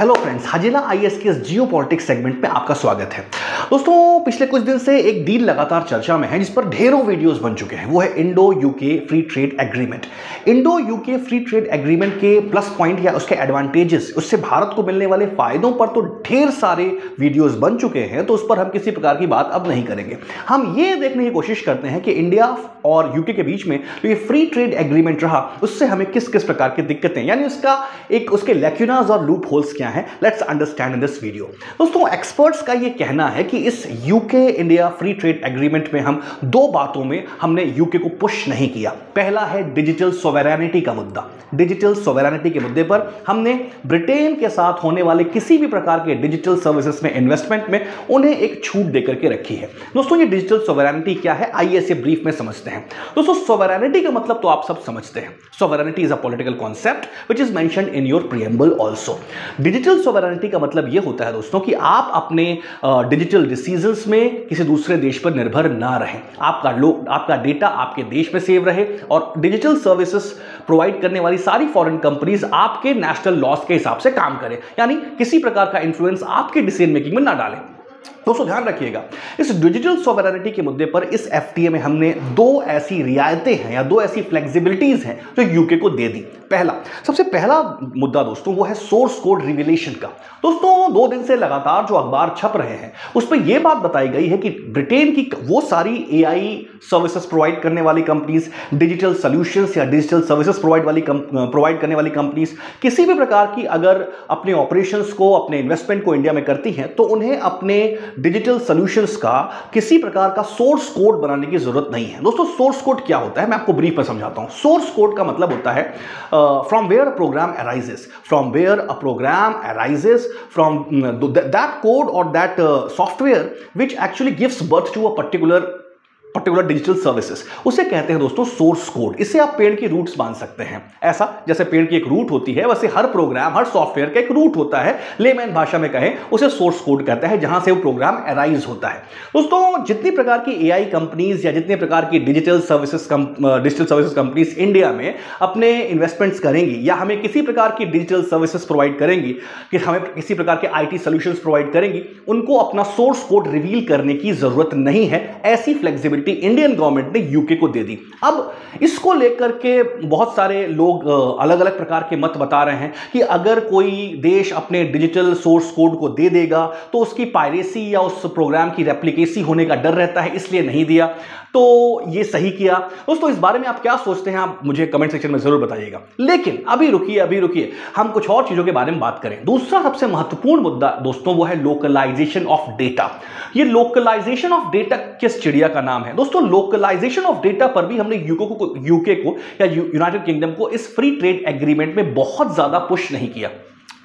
Hello friends, हजीला IAS के जियो politics segment में आपका स्वागत है। दोस्तों, पिछले कुछ दिन से एक डील लगातार चर्चा में है जिस पर ढेरों वीडियोस बन चुके हैं। वो है Indo UK free trade agreement. Indo UK free trade agreement के प्लस पॉइंट या उसके एडवांटेजेस, उससे भारत को मिलने वाले फायदों पर तो ढेर सारे वीडियोस बन चुके हैं, तो उस पर हम किसी प्रकार की बात अब नहीं करेंगे। हम ये देखने की कोशिश करते हैं कि इंडिया और यूके के बीच में जो ये फ्री ट्रेड एग्रीमेंट रहा, उससे हमें किस किस प्रकार की दिक्कतें, यानी उसके लैक्यूनास और लूप होल्स क्या हैं, let's understand in this video. दोस्तों, एक्सपर्ट्स का ये कहना है कि इस UK India free trade agreement में हम दो बातों में हमने यूके को पुश नहीं किया। पहला है डिजिटल सोवरेनिटी का मुद्दा। डिजिटल सोवरेनिटी के मुद्दे पर हमने ब्रिटेन के साथ होने वाले किसी भी प्रकार के डिजिटल सर्विसेज में इन्वेस्टमेंट में उन्हें एक छूट देकर के रखी है। दोस्तों, ये डिजिटल सोवरेनिटी क्या है, आइए इसे ब्रीफ में समझते हैं। दोस्तों, सोवरेनिटी का मतलब तो आप सब समझते हैं। Sovereignty is a political concept which is mentioned in your preamble also. Digital sovereignty का मतलब यह होता है दोस्तों कि आप अपने डिजिटल डिसीजंस में किसी दूसरे देश पर निर्भर ना रहें। आपका डेटा आपके देश में सेव रहे और डिजिटल सर्विसेज प्रोवाइड करने वाली सारी फॉरेन कंपनीज आपके नेशनल लॉज के हिसाब से काम करें, यानी किसी प्रकार का इंफ्लुएंस आपके डिसीजन मेकिंग में ना डालें। दोस्तों, ध्यान रखिएगा, इस डिजिटल सोवरेनिटी के मुद्दे पर इस एफटीए में हमने दो ऐसी रियायतें हैं या दो ऐसी फ्लेक्सिबिलिटीज हैं जो यूके को दे दी। सबसे पहला मुद्दा दोस्तों वो है सोर्स कोड रिवीलेशन का। दोस्तों, 2 दिन से लगातार जो अखबार छप रहे हैं उस पर यह बात बताई गई है कि ब्रिटेन की वो सारी एआई सर्विसेज प्रोवाइड करने वाली कंपनीज, डिजिटल सॉल्यूशंस या डिजिटल सर्विसेज प्रोवाइड करने वाली कंपनीज किसी भी प्रकार की अगर अपने ऑपरेशंस को, अपने इन्वेस्टमेंट को इंडिया में करती हैं तो उन्हें अपने डिजिटल सॉल्यूशंस का किसी प्रकार का सोर्स कोड बनाने की जरूरत नहीं है। दोस्तों, सोर्स कोड क्या होता है मैं आपको ब्रीफ में समझाता हूं। सोर्स कोड का मतलब होता है from where a program arises, from that code or that software which actually gives birth to a particular digital services, उसे कहते हैं दोस्तों सोर्स कोड। इससे आप पेड़ की रूट्स बांध सकते हैं। ऐसा जैसे पेड़ की एक रूट होती है, वैसे हर प्रोग्राम, हर सॉफ्टवेयर का एक रूट होता है। लेमैन भाषा में कहें उसे सोर्स कोड कहता है, जहां से वो प्रोग्राम अराइज होता है। दोस्तों, जितनी प्रकार की एआई कंपनीज या जितने प्रकार की डिजिटल सर्विसेज कंपनीज इंडिया में अपने इन्वेस्टमेंट्स करेंगी या हमें किसी प्रकार की डिजिटल सर्विसेज प्रोवाइड करेंगी, कि हमें किसी प्रकार के आईटी सॉल्यूशंस प्रोवाइड करेंगी, उनको अपना सोर्स कोड रिवील करने की जरूरत नहीं है। ऐसी फ्लेक्सिबिलिटी इंडियन गवर्नमेंट ने यूके को दे दी। अब इसको लेकर के बहुत सारे लोग अलग अलग प्रकार के मत बता रहे हैं कि अगर कोई देश अपने डिजिटल सोर्स कोड को दे देगा तो उसकी पायरेसी या उस प्रोग्राम की रेप्लिकेसी होने का डर रहता है, इसलिए नहीं दिया। तो ये सही किया। दोस्तों, इस बारे में आप क्या सोचते हैं, आप मुझे कमेंट सेक्शन में जरूर बताइएगा। लेकिन अभी रुकिए, हम कुछ और चीजों के बारे में बात करें। दूसरा सबसे महत्वपूर्ण मुद्दा दोस्तों वो है लोकलाइजेशन ऑफ डेटा। ये लोकलाइजेशन ऑफ डेटा किस चिड़िया का नाम है? दोस्तों, लोकलाइजेशन ऑफ डेटा पर भी हमने यूके को या यूनाइटेड किंगडम को इस फ्री ट्रेड एग्रीमेंट में बहुत ज्यादा पुश नहीं किया।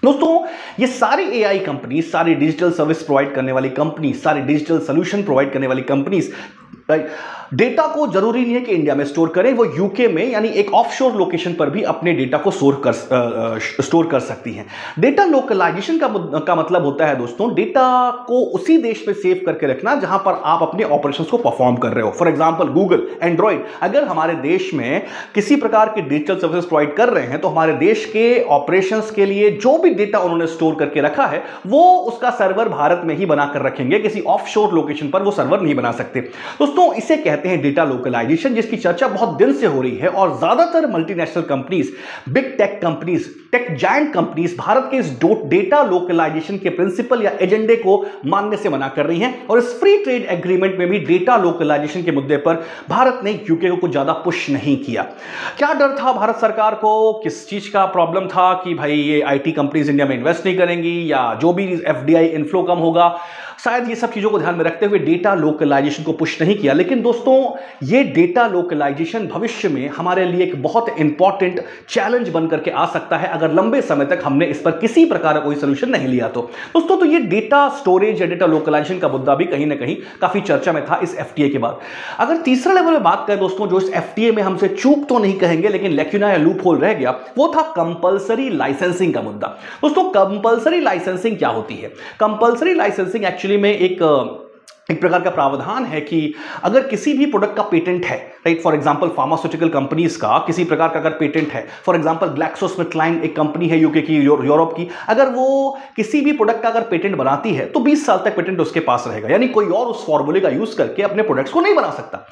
दोस्तों, ये सारी एआई कंपनी, सारी डिजिटल सर्विस प्रोवाइड करने वाली कंपनी, सारी डिजिटल सॉल्यूशन प्रोवाइड करने वाली कंपनीज डेटा को जरूरी नहीं है कि इंडिया में स्टोर करें, वो यूके में यानी एक ऑफशोर लोकेशन पर भी अपने डेटा को स्टोर कर सकती हैं। डेटा लोकलाइजेशन का मतलब होता है दोस्तों डेटा को उसी देश में सेव करके रखना जहां पर आप अपने ऑपरेशंस को परफॉर्म कर रहे हो। फॉर एग्जांपल, गूगल, एंड्रॉइड अगर हमारे देश में किसी प्रकार के डिजिटल सर्विस प्रोवाइड कर रहे हैं तो हमारे देश के ऑपरेशंस के लिए जो भी डेटा उन्होंने स्टोर करके रखा है वो उसका सर्वर भारत में ही बनाकर रखेंगे, किसी ऑफशोर लोकेशन पर वो सर्वर नहीं बना सकते। दोस्तों, इसे कहते हैं डेटा लोकलाइजेशन, जिसकी चर्चा बहुत दिन से हो रही है और ज्यादातर multinational companies, big tech companies, tech giant companies Bharat के इस डेटा लोकलाइजेशन के प्रिंसिपल या एजेंडे को मानने से मना कर रही हैं। और इस फ्री ट्रेड एग्रीमेंट में भी डेटा लोकलाइजेशन के मुद्दे पर भारत ने यूके को कुछ ज्यादा पुश नहीं किया। क्या डर था भारत सरकार को, किस चीज का प्रॉब्लम था कि भाई ये आईटी कंपनीज इंडिया में इन्वेस्ट नहीं करेंगी या जो भी एफडीआई इनफ्लो कम होगा? शायद ये सब चीजों को ध्यान में रखते हुए डेटा लोकलाइजेशन को पुश नहीं किया। लेकिन दोस्तों, ये डेटा लोकलाइजेशन भविष्य में हमारे लिए एक बहुत इंपॉर्टेंट चैलेंज बनकर के आ सकता है अगर लंबे समय तक हमने इस पर किसी प्रकार का कोई सोल्यूशन नहीं लिया तो। दोस्तों, तो ये डेटा स्टोरेज या डेटा लोकलाइजेशन का मुद्दा भी कहीं ना कहीं काफी चर्चा में था इस एफटीए के बाद। अगर तीसरा लेवल में बात करें दोस्तों, जो इस एफटीए में हमसे चूक तो नहीं कहेंगे लेकिन लैक्यूना या लूप होल रह गया, वो था कंपल्सरी लाइसेंसिंग का मुद्दा। दोस्तों, कंपल्सरी लाइसेंसिंग क्या होती है? कंपल्सरी लाइसेंसिंग एक्चुअली में एक एक प्रकार का प्रावधान है कि अगर किसी भी प्रोडक्ट का पेटेंट है, right, for example pharmaceutical companies का किसी प्रकार का अगर पेटेंट है, फॉर एग्जांपल ग्लैक्सोस्मिथक्लाइन एक कंपनी है यूके की, यूरोप की, अगर वो किसी भी प्रोडक्ट का अगर पेटेंट बनाती है तो 20 साल तक पेटेंट उसके पास रहेगा, यानी कोई और उस फॉर्मूले का यूज करके अपने प्रोडक्ट्स को नहीं बना सकता।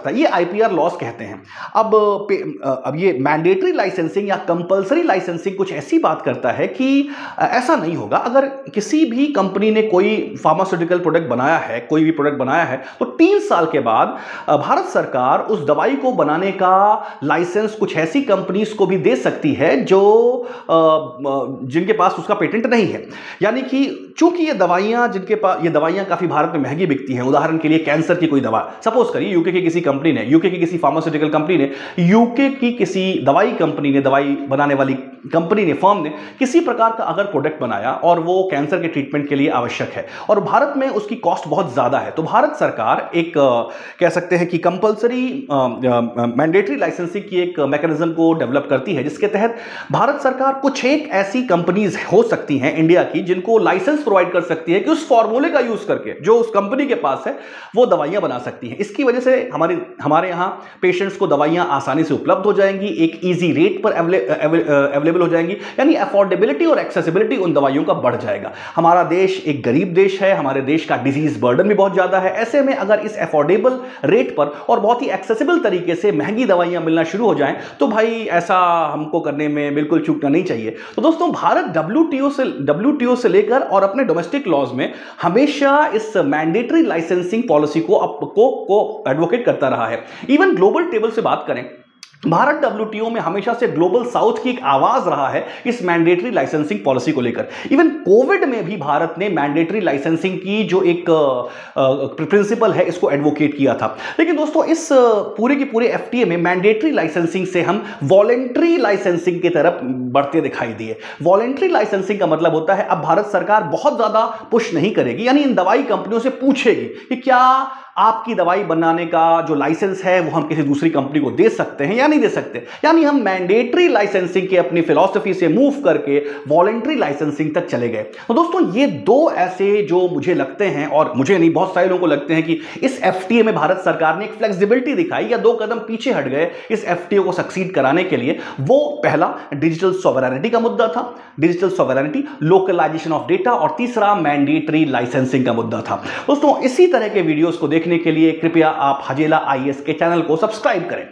ये आईपीआर लॉस कहते हैं। अब ये मैंडेटरी लाइसेंसिंग या कंपलसरी लाइसेंसिंग कुछ ऐसी बात करता है कि ऐसा नहीं होगा। अगर किसी भी कंपनी ने कोई फार्मास्यूटिकल प्रोडक्ट बनाया है, कोई भी प्रोडक्ट बनाया है, तो 3 साल के बाद भारत सरकार उस दवाई को बनाने का लाइसेंस कुछ ऐसी कंपनीज को भी दे सकती है जो जिनके पास उसका पेटेंट नहीं है। यानी कि चूंकि ये दवाइयां जिनके पास, ये दवाइयां काफी भारत में महंगी बिकती हैं। उदाहरण के लिए कैंसर की कोई दवा, सपोज करिए यूके की किसी कंपनी ने, यूके की किसी फार्मास्यूटिकल कंपनी ने, यूके की किसी दवाई कंपनी ने, दवाई बनाने वाली कंपनी ने, फर्म ने किसी प्रकार का अगर प्रोडक्ट बनाया और वो कैंसर के ट्रीटमेंट के लिए आवश्यक है और भारत में उसकी कॉस्ट बहुत ज्यादा है, तो भारत सरकार एक कह सकते हैं कि कंपलसरी मैंडेटरी लाइसेंसिंग की एक मैकेनिज्म को डेवलप करती है, जिसके तहत भारत सरकार कुछ एक ऐसी कंपनीज हो सकती हैं इंडिया की जिनको लाइसेंस प्रोवाइड कर सकती है कि उस फॉर्मूले का यूज करके जो उस कंपनी के पास है वो दवाइयां बना सकती हैं। इसकी वजह से हमारे यहां पेशेंट्स को दवाइयां आसानी से उपलब्ध हो जाएंगी, एक इजी रेट पर अवेलेबल हो जाएंगी, यानी अफोर्डेबिलिटी और एक्सेसिबिलिटी उन दवाइयों का बढ़ जाएगा। हमारा देश एक गरीब देश है, हमारे देश का डिजीज बर्डन भी बहुत ज्यादा है। ऐसे में अगर इस अफोर्डेबल रेट पर और बहुत ही एक्सेसिबल तरीके से महंगी दवाइयां मिलना शुरू हो जाएं तो भाई ऐसा हमको करने में बिल्कुल चूकना नहीं चाहिए। तो दोस्तों, भारत डब्ल्यूटीओ से लेकर और अपने डोमेस्टिक लॉज में हमेशा इस मैंडेटरी लाइसेंसिंग पॉलिसी को एडवोकेट करता रहा है। इवन ग्लोबल टेबल से बात करें, भारत डब्ल्यूटीओ में हमेशा से ग्लोबल साउथ की एक आवाज रहा है इस मैंडेटरी लाइसेंसिंग पॉलिसी को लेकर। इवन कोविड में भी भारत ने मैंडेटरी लाइसेंसिंग की जो एक प्रिंसिपल है इसको एडवोकेट किया था। लेकिन दोस्तों, इस पूरे के पूरे एफटीए में मैंडेटरी लाइसेंसिंग से हम वॉलेंट्री लाइसेंसिंग की तरफ बढ़ते दिखाई दिए। वॉलेंट्री लाइसेंसिंग का मतलब होता है अब भारत सरकार बहुत ज्यादा पुश नहीं करेगी, यानी इन दवाई कंपनियों से पूछेगी कि क्या आपकी दवाई बनाने का जो लाइसेंस है वो हम किसी दूसरी कंपनी को दे सकते हैं या नहीं दे सकते। यानी हम मैंडेटरी लाइसेंसिंग की अपनी फिलॉसफी से मूव करके वॉलेंट्री लाइसेंसिंग तक चले गए। तो दोस्तों, ये दो ऐसे जो मुझे लगते हैं, और मुझे नहीं बहुत सारे लोगों को लगते हैं कि इस एफटीए में भारत सरकार ने एक फ्लेक्सिबिलिटी दिखाई या 2 कदम पीछे हट गए इस एफटीए को सक्सीड कराने के लिए। वो पहला डिजिटल सॉवरेनिटी का मुद्दा था, digital sovereignty, localisation of data, और तीसरा मैंडेटरी लाइसेंसिंग का मुद्दा था। दोस्तों, इसी तरह के वीडियोस को देखने के लिए कृपया आप हजेला आईएएस के चैनल को सब्सक्राइब करें।